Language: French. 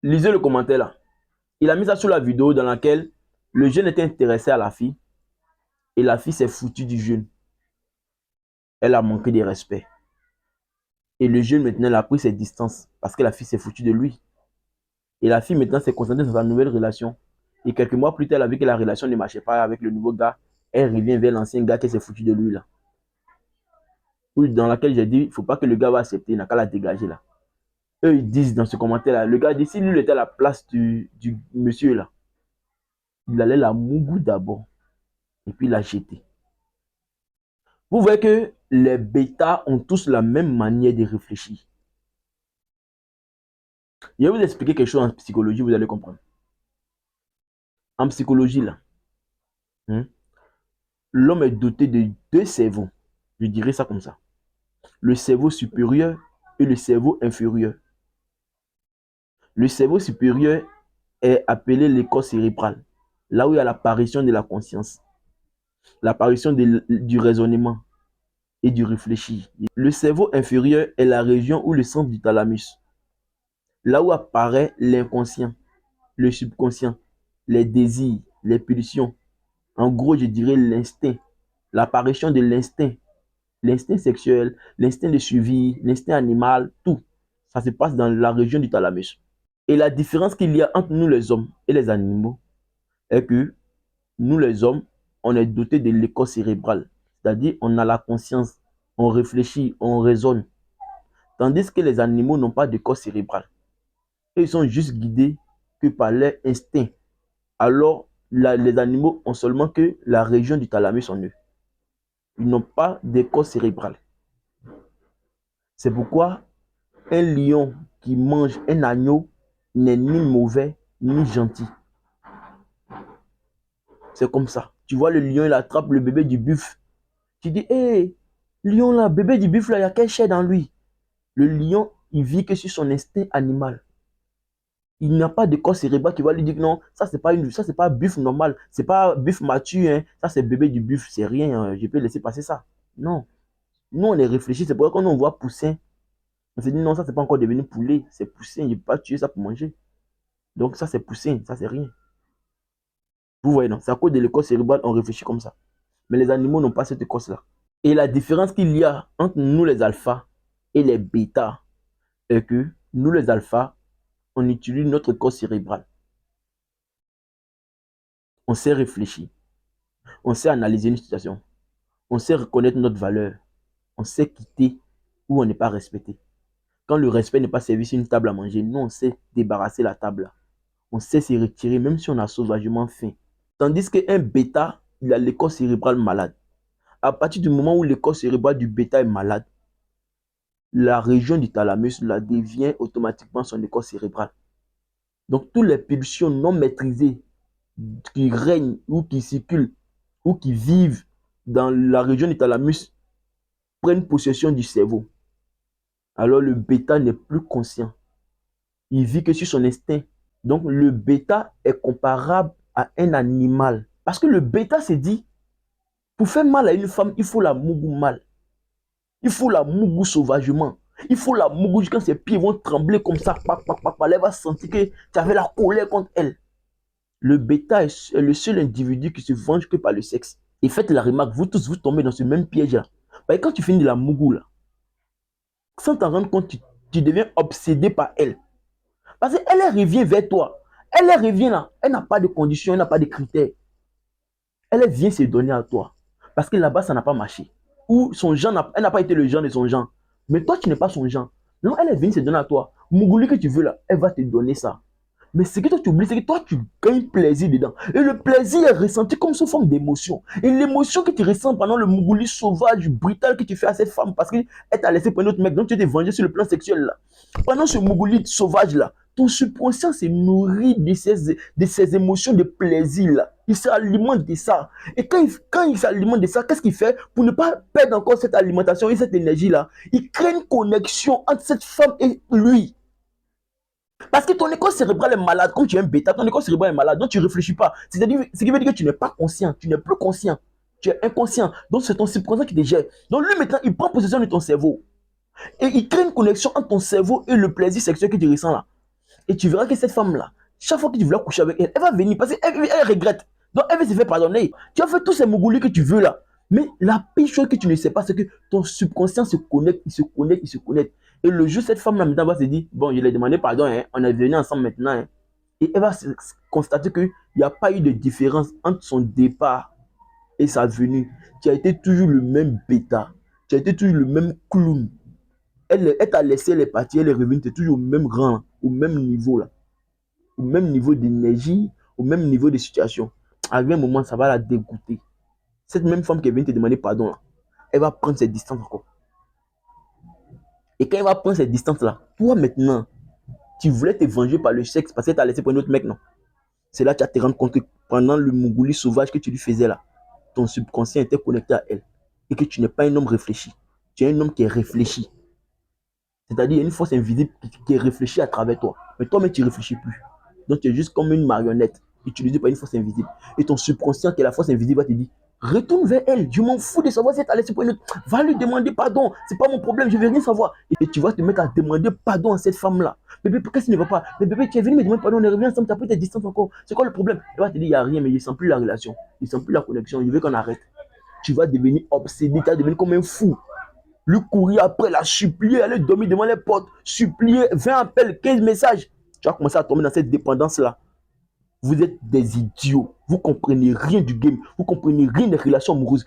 Lisez le commentaire là. Il a mis ça sur la vidéo dans laquelle le jeune était intéressé à la fille et la fille s'est foutue du jeune. Elle a manqué de respect. Et le jeune maintenant il a pris ses distances parce que la fille s'est foutue de lui. Et la fille maintenant s'est concentrée sur sa nouvelle relation. Et quelques mois plus tard, elle a vu que la relation ne marchait pas avec le nouveau gars. Elle revient vers l'ancien gars qui s'est foutu de lui là. Dans laquelle j'ai dit, il ne faut pas que le gars va accepter, il n'a qu'à la dégager là. Eux, ils disent dans ce commentaire-là, le gars dit, si lui était à la place du monsieur là, il allait la mougou d'abord, et puis la jeter. Vous voyez que les bêtas ont tous la même manière de réfléchir. Je vais vous expliquer quelque chose en psychologie, vous allez comprendre. En psychologie, là, l'homme est doté de deux cerveaux. Je dirais ça comme ça. Le cerveau supérieur et le cerveau inférieur. Le cerveau supérieur est appelé l'écorce cérébrale, là où il y a l'apparition de la conscience, l'apparition du raisonnement et du réfléchir. Le cerveau inférieur est la région ou le centre du thalamus, là où apparaît l'inconscient, le subconscient, les désirs, les pulsions. En gros, je dirais l'instinct, l'apparition de l'instinct sexuel, l'instinct de survie, l'instinct animal, tout. Ça se passe dans la région du thalamus. Et la différence qu'il y a entre nous les hommes et les animaux est que nous les hommes, on est dotés de l'écorce cérébrale. C'est-à-dire, on a la conscience, on réfléchit, on raisonne. Tandis que les animaux n'ont pas d'écorce cérébrale. Ils sont juste guidés que par leur instinct. Alors, les animaux ont seulement que la région du thalamus en eux. Ils n'ont pas d'écorce cérébrale. C'est pourquoi un lion qui mange un agneau n'est ni mauvais ni gentil. C'est comme ça. Tu vois le lion, il attrape le bébé du buffle. Tu dis, hé, hey, lion là, bébé du buffle là, il y a quelle chair dans lui? Le lion, il vit que sur son instinct animal. Il n'a pas de corps cérébral qui va lui dire que non, ça c'est pas buffle normal, c'est pas buffle mature, hein. Ça c'est bébé du buffle, c'est rien, je peux laisser passer ça. Non. Nous on est réfléchi, c'est pour ça que quand on voit poussin, on se dit non, ça c'est pas encore devenu poulet, c'est poussin, je peux pas tuer ça pour manger. Donc ça c'est poussin, ça c'est rien. Vous voyez, non, c'est à cause de l'écorce cérébrale, on réfléchit comme ça. Mais les animaux n'ont pas cette écorce-là. Et la différence qu'il y a entre nous les alphas et les bêtas est que nous les alphas, on utilise notre corps cérébral. On sait réfléchir, on sait analyser une situation, on sait reconnaître notre valeur, on sait quitter où on n'est pas respecté. Quand le respect n'est pas servi sur une table à manger, nous on sait débarrasser la table. On sait se retirer même si on a sauvagement faim. Tandis qu'un bêta, il a l'écorce cérébrale malade. À partir du moment où l'écorce cérébrale du bêta est malade, la région du thalamus la devient automatiquement son écorce cérébrale. Donc, toutes les pulsions non maîtrisées qui règnent ou qui circulent ou qui vivent dans la région du thalamus prennent possession du cerveau. Alors, le bêta n'est plus conscient. Il vit que sur son instinct. Donc, le bêta est comparable à un animal. Parce que le bêta se dit, pour faire mal à une femme, il faut la mougou mal. Il faut la mougou sauvagement. Il faut la mougou quand ses pieds vont trembler comme ça. Elle va sentir que tu avais la colère contre elle. Le bêta est le seul individu qui se venge que par le sexe. Et faites la remarque, vous tous, vous tombez dans ce même piège-là. Quand tu finis de la mougou, là, sans t'en rendre compte, tu deviens obsédé par elle. Parce qu'elle revient vers toi. Elle revient là. Elle n'a pas de conditions, elle n'a pas de critères. Elle vient se donner à toi. Parce que là-bas, ça n'a pas marché. Ou son genre, elle n'a pas été le genre de son genre. Mais toi, tu n'es pas son genre. Non, elle est venue se donner à toi. Mougouli que tu veux là, elle va te donner ça. Mais ce que toi tu oublies, c'est que toi tu gagnes plaisir dedans. Et le plaisir est ressenti comme sous forme d'émotion. Et l'émotion que tu ressens pendant le mougouli sauvage, brutal que tu fais à cette femme, parce qu'elle t'a laissé pour un autre mec, donc tu t'es vengé sur le plan sexuel là. Pendant ce mougouli sauvage là, ton subconscient s'est nourri de ces émotions de plaisir là. Il s'alimente de ça. Et quand il s'alimente de ça, qu'est-ce qu'il fait pour ne pas perdre encore cette alimentation et cette énergie là? Il crée une connexion entre cette femme et lui. Parce que ton écorce cérébrale est malade, comme tu es un bêta, ton écorce cérébrale est malade, donc tu ne réfléchis pas. C'est-à-dire, ce qui veut dire que tu n'es pas conscient, tu n'es plus conscient, tu es inconscient. Donc c'est ton subconscient qui te gère. Donc lui maintenant, il prend possession de ton cerveau. Et il crée une connexion entre ton cerveau et le plaisir sexuel que tu ressens là. Et tu verras que cette femme-là, chaque fois que tu veux coucher avec elle, elle va venir parce qu'elle regrette. Donc elle veut se faire pardonner. Tu as fait tous ces mougoulis que tu veux là. Mais la pire chose que tu ne sais pas, c'est que ton subconscient se connecte, il se connecte, il se connecte. Et le jour, cette femme-là maintenant va se dire, bon, je lui ai demandé pardon, hein, on est venu ensemble maintenant. Hein. Et elle va constater qu'il n'y a pas eu de différence entre son départ et sa venue. Tu as été toujours le même bêta. Tu as été toujours le même clown. Elle t'a laissé les parties, elle est revenue, tu es toujours au même rang, au même niveau là. Au même niveau d'énergie, au même niveau de situation. À un moment, ça va la dégoûter. Cette même femme qui est venue te demander pardon là, elle va prendre ses distances encore. Et quand elle va prendre ses distances là, toi maintenant, tu voulais te venger par le sexe parce qu'elle t'a laissé pour un autre mec, non? C'est là que tu vas te rendre compte que pendant le mougouli sauvage que tu lui faisais là, ton subconscient était connecté à elle. Et que tu n'es pas un homme réfléchi. Tu es un homme qui est réfléchi. C'est-à-dire, il y a une force invisible qui réfléchit à travers toi. Mais toi-même, tu ne réfléchis plus. Donc, tu es juste comme une marionnette utilisée par une force invisible. Et ton subconscient, qui est la force invisible, va te dire, retourne vers elle. Je m'en fous de savoir si elle t'a laissé pour une autre. Va lui demander pardon. Ce n'est pas mon problème, je ne veux rien savoir. Et tu vas te mettre à demander pardon à cette femme-là. Bébé, pourquoi ça ne va pas? Mais bébé, tu es venu me demander pardon, on est revenu ensemble, tu as pris tes distances encore. C'est quoi le problème? Elle va te dire, il n'y a rien, mais je ne sens plus la relation. Je ne sens plus la connexion. Je veux qu'on arrête. Tu vas devenir obsédé, tu vas devenir comme un fou. Lui courir après, la supplier, aller dormir devant les portes, supplier, 20 appels, 15 messages. Tu vas commencer à tomber dans cette dépendance-là. Vous êtes des idiots. Vous ne comprenez rien du game. Vous ne comprenez rien des relations amoureuses.